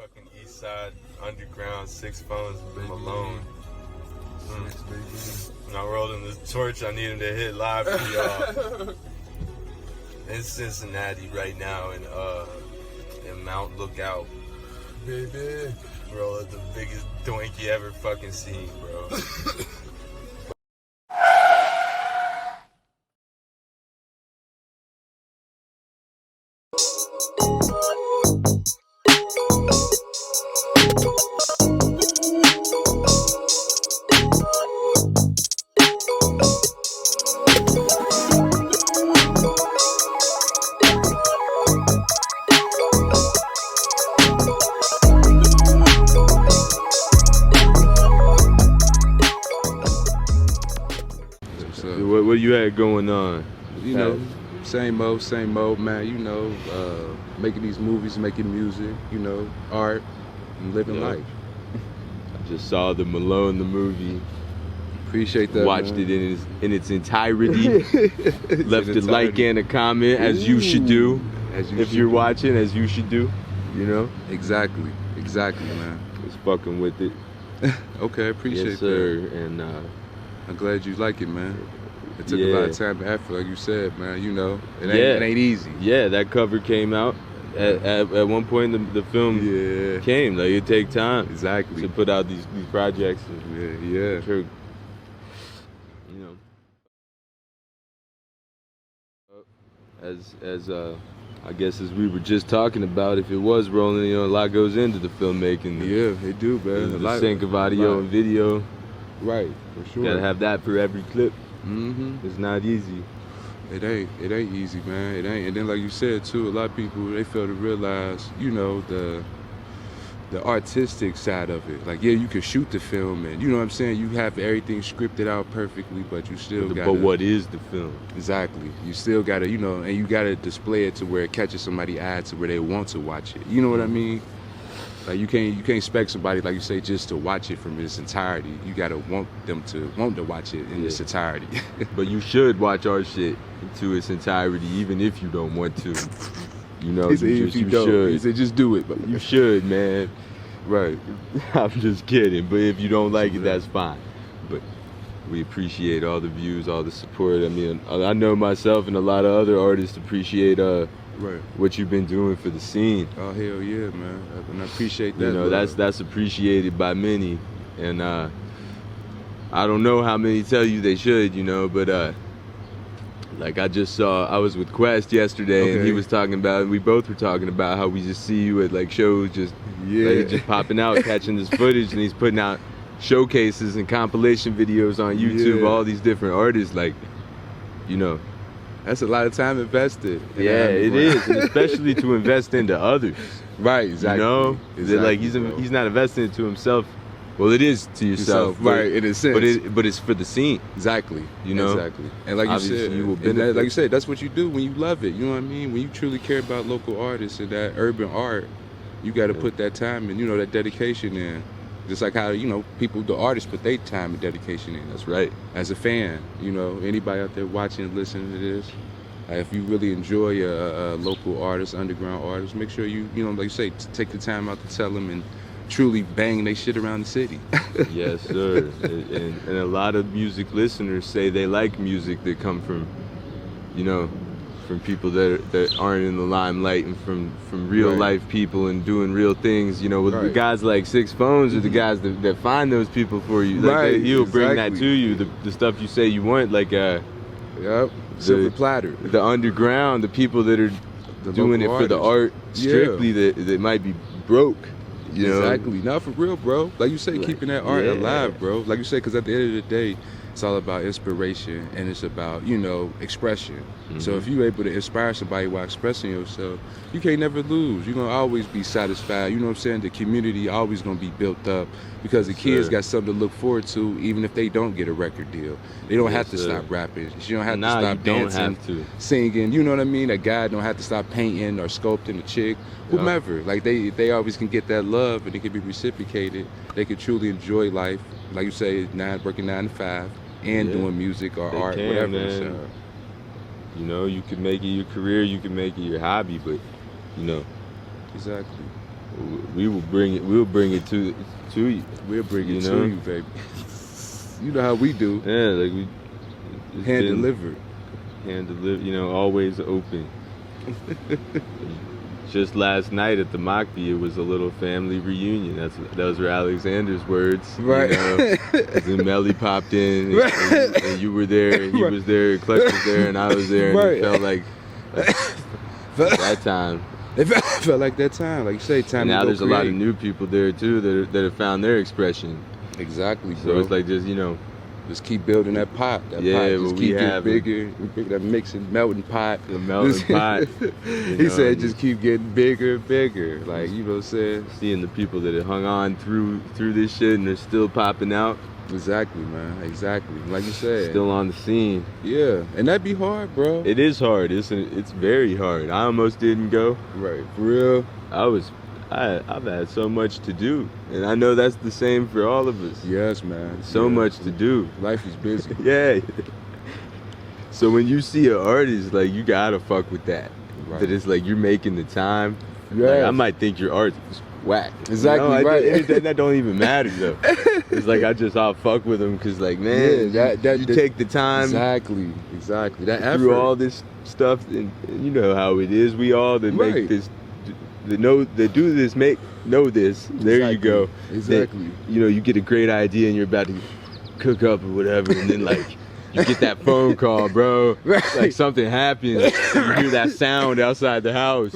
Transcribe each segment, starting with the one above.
Fucking East Side Underground, 6 Phones, Malone. When I rolled in the torch, I need him to hit live for y'all. In Cincinnati right now, in Mount Lookout. Baby. Bro, it's the biggest doink you ever fucking seen, bro. What you had going on? You know, same old, man. You know, making these movies, making music, you know, art, and living life. I just saw the Malone the movie. Appreciate that. Watched it in its entirety. Left a like and a comment, as you should do. If you're watching, as you should do. You know. Exactly, man. Just fucking with it. Okay, appreciate yes, sir. that. And I'm glad you like it, man. It took a lot of time and effort, like you said, man. You know, it ain't easy. Yeah, that cover came out. At one point, the film came. Like, it take time. Exactly. To put out these projects. Yeah. Sure. You know. As I guess as we were just talking about, if it was rolling, you know, a lot goes into the filmmaking. Yeah, it do, man. The sync of audio and video. Right, for sure. Gotta have that for every clip. Mm-hmm. It's not easy. It ain't easy, man. It ain't. And then, like you said too, a lot of people, they fail to realize, you know, the artistic side of it. Like, yeah, you can shoot the film, and you know what I'm saying. You have everything scripted out perfectly, but you still got. But what is the film? Exactly. You still gotta, you know, and you gotta display it to where it catches somebody's eye, to where they want to watch it. You know what I mean? Like, you can't expect somebody, like you say, just to watch it from its entirety. You gotta want them to watch it in its entirety. But you should watch our shit to its entirety, even if you don't want to. You know, you should. He said, just do it. But you should, man. Right. I'm just kidding. But if you don't like it, that's fine. But we appreciate all the views, all the support. I mean, I know myself and a lot of other artists appreciate what you've been doing for the scene. Oh, hell yeah, man. And I appreciate that. You know, that's appreciated by many. And I don't know how many tell you they should, you know, but like I was with Quest yesterday, and he was talking about, we both were talking about how we just see you at like shows, just popping out, catching this footage, and he's putting out showcases and compilation videos on YouTube, all these different artists, like, you know. That's a lot of time invested. Yeah, it is, and especially to invest into others. Right, exactly. You know, exactly, like he's not investing into himself. Well, it is to yourself, right? In a sense, but it's for the scene. Exactly. You know, exactly. And like obviously you said, you will benefit. Like you said, that's what you do when you love it. You know what I mean? When you truly care about local artists and that urban art, you got to put that time and, you know, that dedication in. Just like how, you know, the artists put their time and dedication in. That's right. As a fan, you know, anybody out there watching, listening to this, if you really enjoy a local artist, underground artist, make sure you know, like you say, take the time out to tell them and truly bang they shit around the city. Yes, sir. And a lot of music listeners say they like music that come from, you know, from people that aren't in the limelight, and from real life people and doing real things. You know, with the guys like 6 Phones are the guys that find those people for you. Like he'll bring that to you. The stuff you say you want, like Silver platter. The underground, the people that are doing it for the art strictly, that might be broke. You know? Exactly. Not for real, bro. Like you say, keeping that art alive, bro. Like you say, because at the end of the day, it's all about inspiration, and it's about, you know, expression. Mm-hmm. So if you're able to inspire somebody while expressing yourself, you can't never lose. You're going to always be satisfied. You know what I'm saying? The community always going to be built up because the kids got something to look forward to, even if they don't get a record deal. They don't have to stop rapping. You don't have to stop dancing, singing. You know what I mean? A guy don't have to stop painting or sculpting a chick, whomever. Like they always can get that love, and it can be reciprocated. They can truly enjoy life. Like you say, working 9 to 5 and doing music or art, whatever. So, you know, you can make it your career, you can make it your hobby, but, you know. Exactly. we will bring it. We'll bring it to you. We'll bring it to you, baby. You know how we do. Yeah, like we hand delivered. Hand delivered. You know, always open. Just last night at the Machby, it was a little family reunion. Those were Alexander's words, right? You know, then Melly popped in, and you were there, and he was there, Clutch was there, and I was there, and it felt like that time. It felt like that time, like you say, time. And now there's create. A lot of new people there too that have found their expression. Exactly, bro. So it's like just just keep building that pot. That pot just keep getting bigger. That mixing, melting pot. The melting pot. He said just keep getting bigger and bigger. Like, you know what I'm saying? Seeing the people that have hung on through this shit and they're still popping out. Exactly, man. Exactly. Like you said. Still on the scene. Yeah. And that'd be hard, bro. It is hard. It's very hard. I almost didn't go. Right. For real. I've had so much to do, and I know that's the same for all of us. Yes, man. So much to do. Life is busy. Yeah. So when you see an artist, like, you gotta fuck with that. Right. That it's like you're making the time. Yeah. Like, I might think your art is whack. Exactly, you know? Right. That don't even matter though. It's like I'll fuck with them because, like, man, you take the time. Exactly. That effort. Through all this stuff, and you know how it is. We all that make this. That do this know this. There you go. Exactly. That, you get a great idea and you're about to cook up or whatever, and then like you get that phone call, bro. Like something happens. You hear that sound outside the house.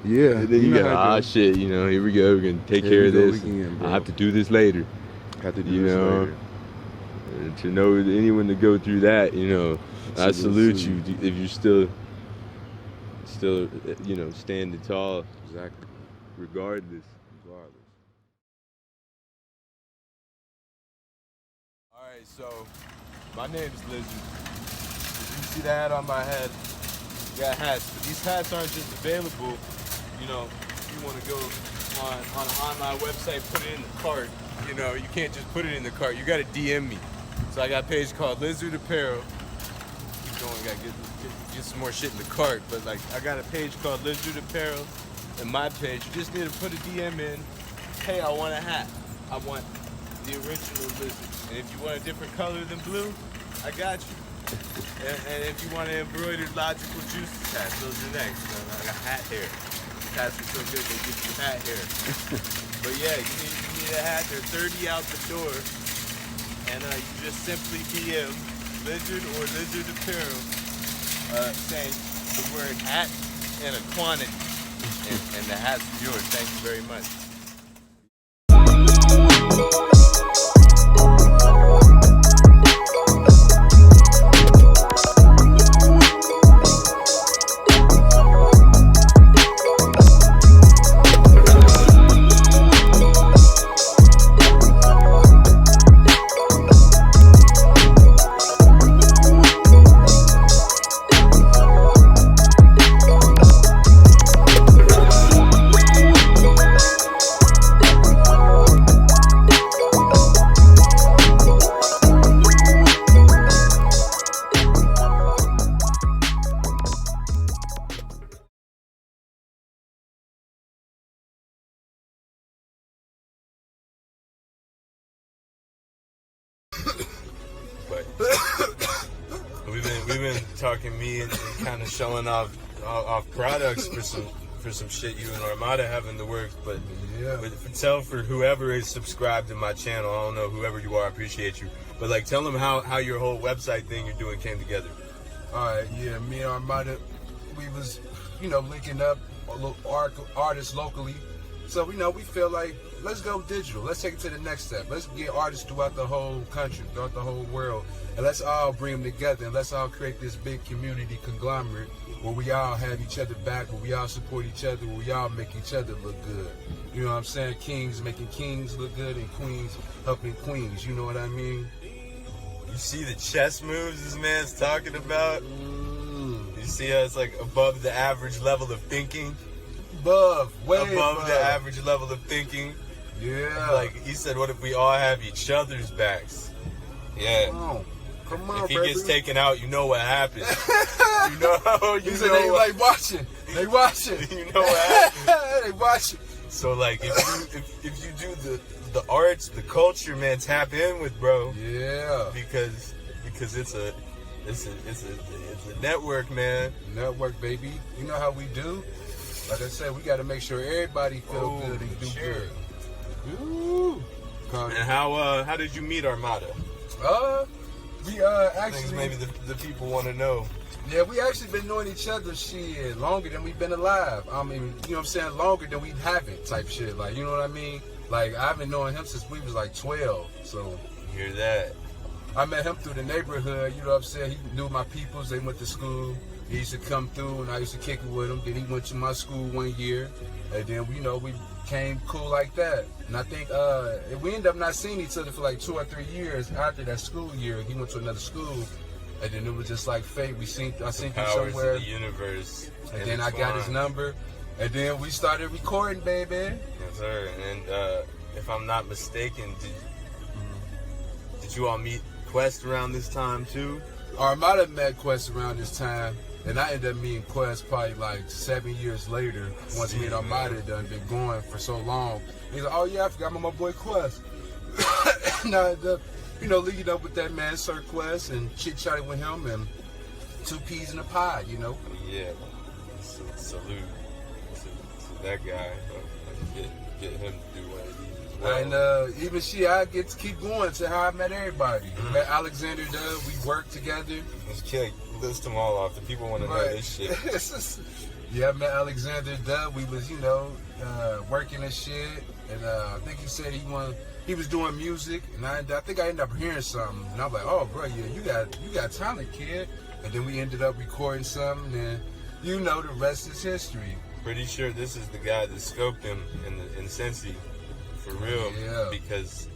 Yeah. And then you go, shit. Here we go. We're gonna take care of this. I have to do this later. Later. And to know anyone to go through that, I salute you if you're still standing tall. Exactly. Regardless. Alright, so my name is L.E.UG. You see the hat on my head? I got hats, but these hats aren't just available. If you want to go on an online website, put it in the cart. You can't just put it in the cart. You got to DM me. So I got a page called L.E.UG Apparel. Keep going, gotta get some more shit in the cart, but like I got a page called L.E.UG Apparel, and my page, you just need to put a DM in, hey, I want a hat. I want the original L.E.UG. And if you want a different color than blue, I got you. And if you want an embroidered Logical Juices hat, those are next. I got hat hair. Hats are so good, they give you hat hair. But yeah, you need a hat. They're 30 out the door. And you just simply DM L.E.UG or L.E.UG Apparel, saying the word hat and a quantity, and the hat's yours. Thank you very much. But we've been talking me and kind of showing off products for some shit you and Armada have in the works. But tell for whoever is subscribed to my channel, I don't know, whoever you are, I appreciate you. But like, tell them how your whole website thing you're doing came together. All right, yeah, me and Armada, we was linking up artists locally. So we feel like, let's go digital. Let's take it to the next step. Let's get artists throughout the whole country, throughout the whole world, and let's all bring them together, and let's all create this big community conglomerate where we all have each other back, where we all support each other, where we all make each other look good. You know what I'm saying? Kings making kings look good, and queens helping queens. You know what I mean? You see the chess moves this man's talking about? You see how it's like above the average level of thinking? Way above the average level of thinking. Yeah. Like he said, what if we all have each other's backs? Yeah. Come on, if he baby. gets taken out, you know what happens. You said they like watching. They watching. You know what happened? They watching. So like, if you do the arts, the culture, man, tap in with bro. Yeah. Because it's a network, man. Network, baby. You know how we do. Like I said, we got to make sure everybody feel good and do good. Ooh. And how did you meet Armada? We actually. Things maybe the people want to know. Yeah, we actually been knowing each other longer than we've been alive. I mean, you know what I'm saying? Longer than we haven't type shit. Like, you know what I mean? Like, I've been knowing him since we was like 12. So You hear that? I met him through the neighborhood, you know what I'm saying? He knew my peoples, they went to school. He used to come through and I used to kick it with him. Then he went to my school one year. And then, you know, we became cool like that. And I think we ended up not seeing each other for like 2 or 3 years after that school year. He went to another school. And then it was just like fate. I seen him somewhere. Of the universe. And then I got his number. And then we started recording, baby. Yes, sir. And if I'm not mistaken, did you all meet Quest around this time too? Armada met Quest around this time. And I ended up meeting Quest probably like 7 years later. Once me and Armada done been going for so long. He's like, oh yeah, I forgot about my boy Quest. And I ended up, you know, linking up with that man, Sir Quest, and chit-chatting with him, and 2 peas in a pod, you know? Yeah. Salute to that guy. Get him to do what he does well. And even I get to keep going to how I met everybody. Met Alexander Dub, we worked together. List them all off. The people want to know this shit. Yeah, I met Alexander Dub. We was, you know, working and shit. And I think he said he was doing music, and I think I ended up hearing something, and I'm like, oh, bro, yeah, you got talent, kid. And then we ended up recording something, and you know, the rest is history. Pretty sure this is the guy that scoped him in Cincy, for real. Yeah. Because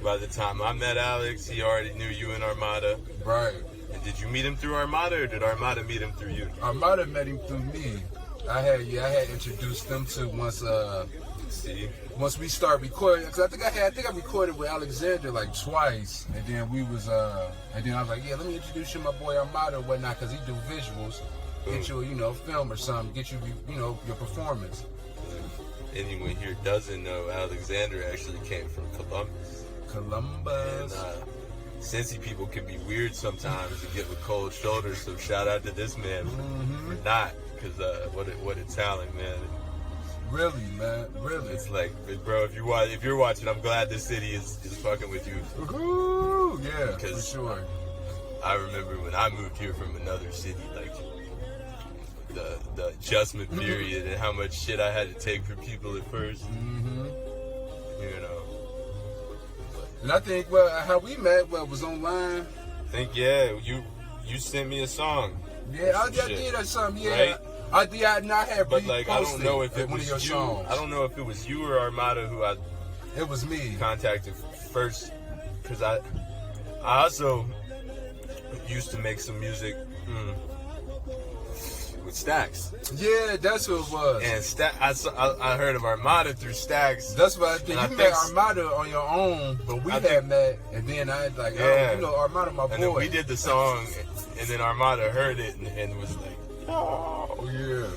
by the time I met Alex, he already knew you and Armada. Right. And did you meet him through Armada, or did Armada meet him through you? Armada met him through me. I had introduced them to once we started recording, because I think I recorded with Alexander like twice, and then I was like, yeah, let me introduce you to my boy Armada and whatnot, because he do visuals, get you, you know, film or something, get you, you know, your performance. Anyone here doesn't know, Alexander actually came from Columbus. And Cincy people can be weird sometimes and get with cold shoulders, so shout out to this man for not, because what a talent, man. Really, man, really. It's like, bro, if you're watching, I'm glad this city is fucking with you. Woo-hoo! Yeah, because for sure. I remember when I moved here from another city, like the adjustment period and how much shit I had to take for people at first. You know. And I think how we met was online. I think you sent me a song. Yeah, I did that something. Yeah. Right? I had but like I don't know if it was you. Songs. I don't know if it was you or Armada who It was me. Contacted first, because I also used to make some music with Stacks. Yeah, that's what it was. And I heard of Armada through Stacks. That's what I think. You met Armada on your own, but we had met, and then I like, oh, you know, Armada, my boy. And then we did the song, and then Armada heard it and was like, oh yeah.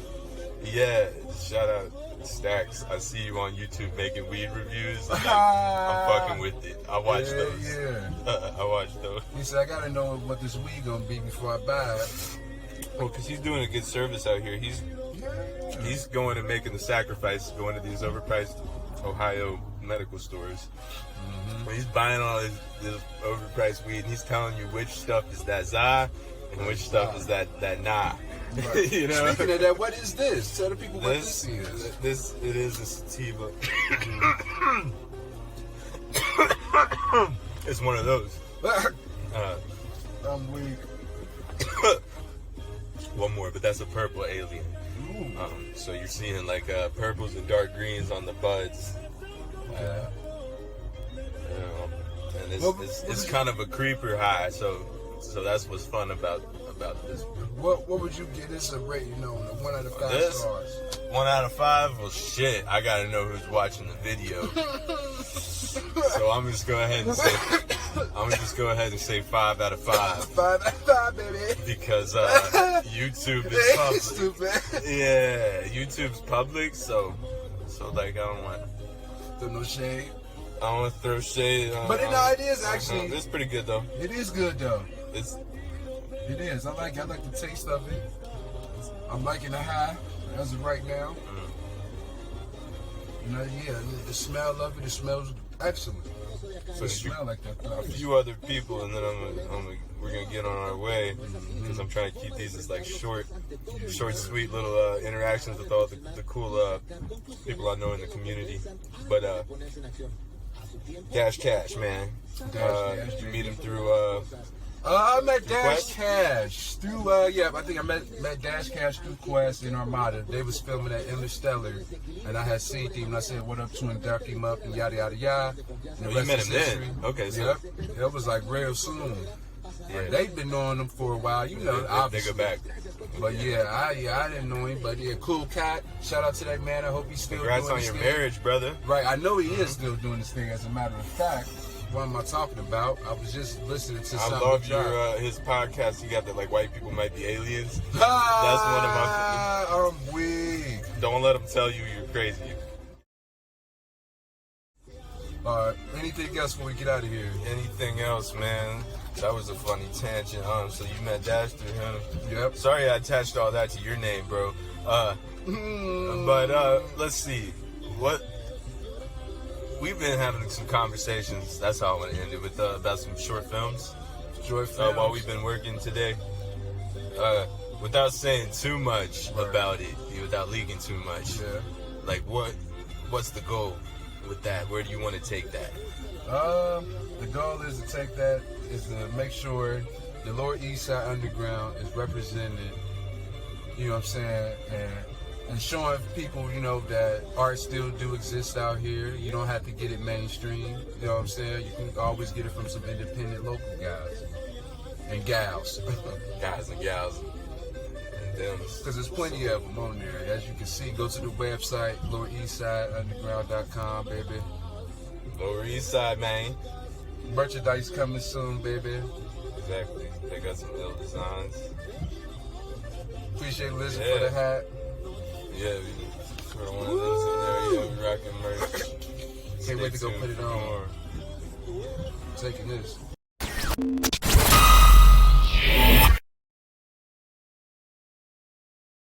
Yeah, shout out Stacks. I see you on YouTube making weed reviews. I'm fucking with it. I watch those. Yeah. I watch those. He said, I gotta know what this weed gonna be before I buy it. Well, because he's doing a good service out here. He's going and making the sacrifice, going to these overpriced Ohio medical stores. When he's buying all this overpriced weed, and he's telling you which stuff is that za and which stuff is that nah. Right. You know? Speaking of that, what is this? Tell the people what this is. It is a sativa. It's one of those. I'm weak. One more, but that's a purple alien. So you're seeing like purples and dark greens on the buds. And it's kind of a creeper high. So that's what's fun about this. What would you give this a rating on? 1 out of 5 stars. 1 out of 5? Well, shit. I gotta know who's watching the video. So I'm just go ahead and say 5 out of 5. 5 out of 5, baby. Because YouTube is public. Stupid. Yeah, YouTube's public, so like I don't want Throw no shade. I don't want to throw shade. But it is actually. It's pretty good though. It is good though. It is. I like the taste of it. I'm liking the high as of right now. You know, yeah, the smell of it. It smells excellent. So it smells like that. A few other people, and then we're gonna get on our way because I'm trying to keep these as like short, sweet little interactions with all the cool people I know in the community. But Dash Cash, man, you meet him through. I met Dash Cash through, I think I met Dash Cash through Quest in Armada. They was filming at Interstellar, and I had seen him, and I said, what up to him, dark him up, and yada, yada, yada. And you met him then? Okay, so. Yep, it was like real soon. Yeah. They've been knowing him for a while, you know, obviously. They go back. But I didn't know him, but yeah, cool cat. Shout out to that man. I hope he's still doing his thing. Congrats on your marriage, brother. Right, I know he is still doing this thing, as a matter of fact. What am I talking about? I was just listening to something. I love his podcast. He got that like white people might be aliens. That's one of my. I'm weak. Don't let them tell you you're crazy. Anything else before we get out of here? Anything else, man? That was a funny tangent. So you met Dash through him. Yep. Sorry I attached all that to your name, bro. But let's see. We've been having some conversations. That's how I want to end it with about some short films. While we've been working today. Without saying too much about it, without leaking too much. Yeah. Like what's the goal with that? Where do you want to take that? The goal is to take that is to make sure the Lower East Side Underground is represented. You know what I'm saying? And showing people, you know, that art still do exist out here. You don't have to get it mainstream. You know what I'm saying? You can always get it from some independent local guys and gals. Guys and gals. And them. Because there's plenty of them on there. As you can see, go to the website, lowereastsideunderground.com, baby. Lower East Side, man. Merchandise coming soon, baby. Exactly. They got some ill designs. Appreciate Lizzie for the hat. Yeah, we sort of one of those in there. Yeah, we rocking merch. Can't wait to go put it on. Taking this.